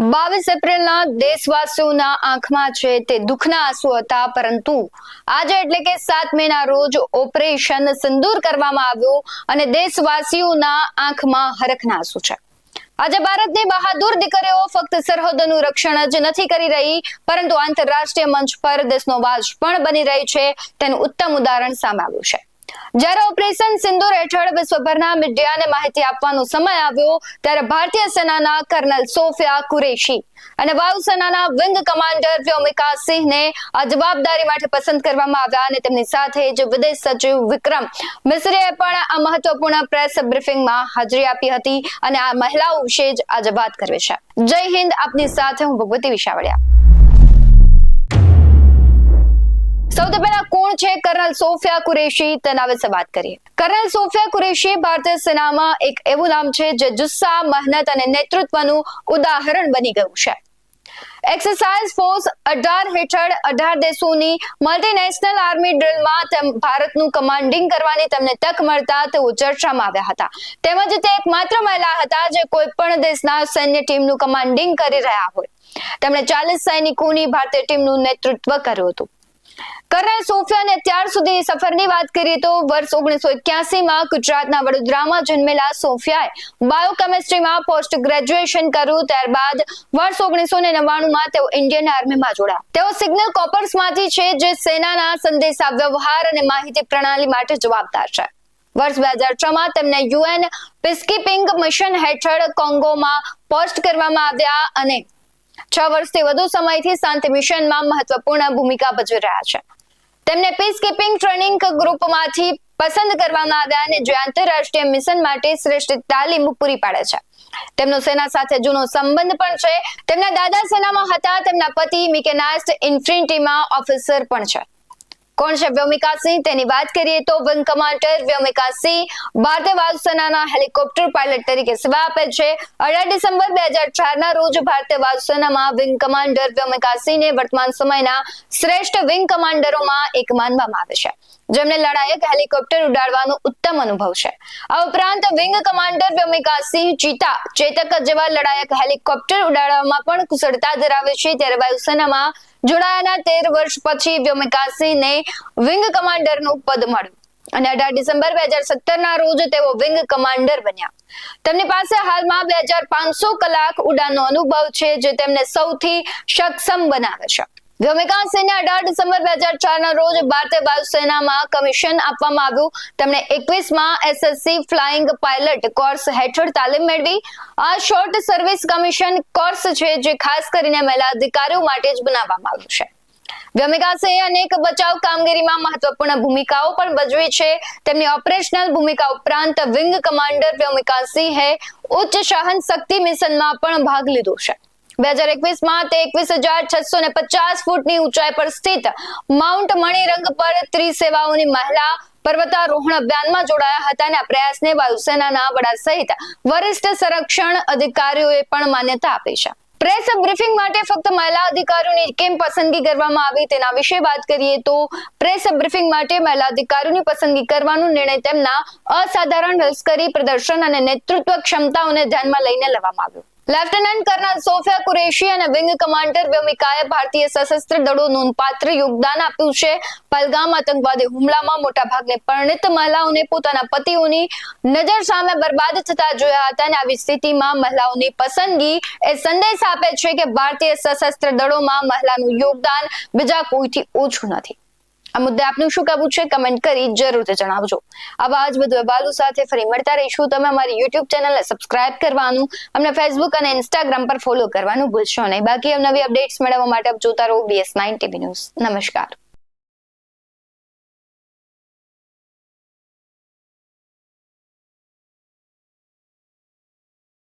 22 એપ્રિલના દેશવાસીઓના આંખમાં છે તે દુઃખના આંસુ હતા, પરંતુ આજે એટલે કે 7 મેના રોજ ઓપરેશન સિંદૂર કરવામાં આવ્યું અને દેશવાસીઓના આંખમાં હરખના આંસુ છે. આજે ભારતની બહાદુર દીકરીઓ ફક્ત સરહદોનું રક્ષણ જ નથી કરી રહી, પરંતુ આંતરરાષ્ટ્રીય મંચ પર દેશનો વાજ પણ બની રહી છે. તેનું ઉત્તમ ઉદાહરણ સામે આવ્યું છે. જ્યારે ઓપરેશન સિંદૂર હેઠળ વિશ્વભરના મીડિયાને માહિતી આપવાનો સમય આવ્યો, ત્યારે ભારતીય સેનાના કર્નલ સોફિયા કુરેશી અને વાયુસેનાના વિંગ કમાન્ડર વ્યોમિકા સિંહને આ જવાબદારી માટે પસંદ કરવામાં આવ્યા અને તેમની સાથે જ વિદેશ સચિવ વિક્રમ મિશ્રીએ પણ આ મહત્વપૂર્ણ પ્રેસ બ્રીફિંગમાં હાજરી આપી હતી અને આ મહિલાઓ વિશે જ આજે વાત કરવી છે. જય હિન્દ. આપની સાથે હું ભગવતી વિશાવડિયા. સૌથી પહેલા કોણ છે કર્નલ સોફિયા કુરેશી, તેના વિશે વાત કરીએ. કર્નલ સોફિયા કુરેશી ભારતીય સેનામાં એક એવું નામ છે જે જુસ્સા, મહેનત અને નેતૃત્વનું ઉદાહરણ બની ગયું છે. એક્સરસાઇઝ ફોર્સ 18 હેઠળ 18 દેશોની મલ્ટીનેશનલ આર્મી ડ્રીલમાં ભારતનું કમાન્ડિંગ કરવાની તેમને તક મળતા તેઓ ચર્ચામાં આવ્યા હતા. તેમજ તે એકમાત્ર મહિલા હતા જે કોઈ પણ દેશના સૈન્ય ટીમનું કમાન્ડિંગ કરી રહ્યા હોય. તેમણે 40 સૈનિકોની ભારતીય ટીમનું નેતૃત્વ કર્યું હતું. કર્નલ સોફિયાને અત્યાર સુધીની સફરની વાત કરીએ તો વર્ષ 1981માં ગુજરાતના વડોદરામાં જન્મેલા સોફિયાએ બાયોકેમિસ્ટ્રીમાં પોસ્ટ ગ્રેજ્યુએશન કર્યું. ત્યારબાદ વર્ષ 1999માં તેઓ ઇન્ડિયન આર્મીમાં જોડાયા. તેઓ સિગ્નલ કોર્પ્સમાંથી છે, જે સેનાના સંદેશા વ્યવહાર અને માહિતી પ્રણાલી માટે જવાબદાર છે. વર્ષ 2006માં તેમને યુએન પીસકીપિંગ મિશન હેઠળ કોંગોમાં પોસ્ટ કરવામાં આવ્યા અને 6 વર્ષથી વધુ સમયથી શાંતિ મિશનમાં મહત્વપૂર્ણ ભૂમિકા ભજવી રહ્યા છે. તેમને પીસકીપિંગ ટ્રેનિંગ ગ્રુપમાંથી પસંદ કરવામાં આવ્યા અને જે આંતરરાષ્ટ્રીય મિશન માટે શ્રેષ્ઠ તાલીમ પૂરી પાડે છે. તેમનો સેના સાથે જૂનો સંબંધ પણ છે. તેમના દાદા સેનામાં હતા. તેમના પતિ મિકેનાઇઝ્ડ ઇન્ફેન્ટ્રીમાં ઓફિસર પણ છે. કોણ છે વ્યોમિકા સિંહ, તેની વાત કરીએ તો વિંગ કમાન્ડર વ્યોમિકા સિંહ ભારતીય વાયુસેનાના હેલિકોપ્ટર પાયલટ તરીકે સેવા આપે છે. 18 ડિસેમ્બર 2004ના રોજ ભારતીય વાયુસેનામાં વિંગ કમાન્ડર વ્યોમિકા સિંહને વર્તમાન સમયના શ્રેષ્ઠ વિંગ કમાન્ડરોમાં એક માનવામાં આવે છે, જેમને લડાયક હેલિકોપ્ટર ઉડાડવાનો ઉત્તમ અનુભવ છે. આ ઉપરાંત વિંગ કમાન્ડર વ્યોમિકા સિંહ ચેતક જેવા લડાયક હેલિકોપ્ટર ઉડાડવામાં પણ કુશળતા ધરાવે છે. ત્યારે વાયુસેનામાં જોડાયાના 13 વર્ષ પછી વ્યોમિકા સિંહને વિંગ કમાન્ડરનું પદ મળ્યું અને 18 ડિસેમ્બર 2017ના રોજ તેઓ વિંગ કમાન્ડર બન્યા. તેમની પાસે હાલમાં 2500 કલાક ઉડાનનો અનુભવ છે, જે તેમને સૌથી સક્ષમ બનાવે છે. વ્યોમિકા સિંહને 18 ડિસેમ્બર 2004ના રોજ ભારતીય વાયુસેનામાં કમિશન આપવામાં આવ્યું. તેમણે 21માં એસએસસી ફ્લાઇંગ પાયલટ કોર્સ હેઠળ તાલીમ મેળવી. આ શોર્ટ સર્વિસ કમિશન કોર્સ છે, જે ખાસ કરીને મહિલા અધિકારીઓ માટે જ બનાવવામાં આવ્યું છે. વ્યોમિકા સિંહે અનેક બચાવ કામગીરીમાં મહત્વપૂર્ણ ભૂમિકાઓ પણ ભજવી છે. તેમની ઓપરેશનલ ભૂમિકા ઉપરાંત વિંગ કમાન્ડર વ્યોમિકા સિંહે ઉચ્ચ સહન શક્તિ મિશનમાં પણ ભાગ લીધો છે. 2021માં તે 21,650 ફૂટની ઊંચાઈ પર સ્થિત માઉન્ટ મણિરંગ પર ત્રિસેવાઓની મહિલા પર્વતારોહણ અભિયાનમાં જોડાયા હતા અને આ પ્રયાસને વાયુસેનાના વડા સહિત વરિષ્ઠ સંરક્ષણ અધિકારીઓએ પણ માન્યતા આપી છે. પ્રેસ બ્રીફિંગ માટે ફક્ત મહિલા અધિકારીઓની કેમ પસંદગી કરવામાં આવી તેના વિશે વાત કરીએ તો પ્રેસ બ્રીફિંગ માટે મહિલા અધિકારીઓની પસંદગી કરવાનો નિર્ણય તેમના અસાધારણ લશ્કરી પ્રદર્શન અને નેતૃત્વ ક્ષમતાઓને ધ્યાનમાં લઈને લેવામાં આવ્યો. લેફ્ટનન્ટ કર્નલ સોફિયા કુરેશી અને વિંગ કમાન્ડર વ્યોમિકાએ ભારતીય સશસ્ત્ર દળો નોંધપાત્ર યોગદાન આપ્યું છે. પહલગામ આતંકવાદી હુમલામાં મોટાભાગની પરિણીત મહિલાઓને પોતાના પતિઓની નજર સામે બરબાદ થતા જોયા હતા અને આવી સ્થિતિમાં મહિલાઓની પસંદગી એ સંદેશ આપે છે કે ભારતીય સશસ્ત્ર દળોમાં મહિલાનું યોગદાન બીજા કોઈથી ઓછું નથી. આ મુદ્દે આપનું શું કહેવું છે, કમેન્ટ કરી જરૂરથી જણાવજો. આવા જ વધુ અહેવાલો સાથે ફરી મળતા રહીશું. તમે અમારી યુટ્યુબ ચેનલને સબસ્ક્રાઇબ કરવાનું, અમને ફેસબુક અને ઇન્સ્ટાગ્રામ પર ફોલો કરવાનું ભૂલશો નહીં. બાકી નવી અપડેટ્સ મેળવવા માટે આપ જોતા રહો BS9 TV ન્યૂઝ. નમસ્કાર.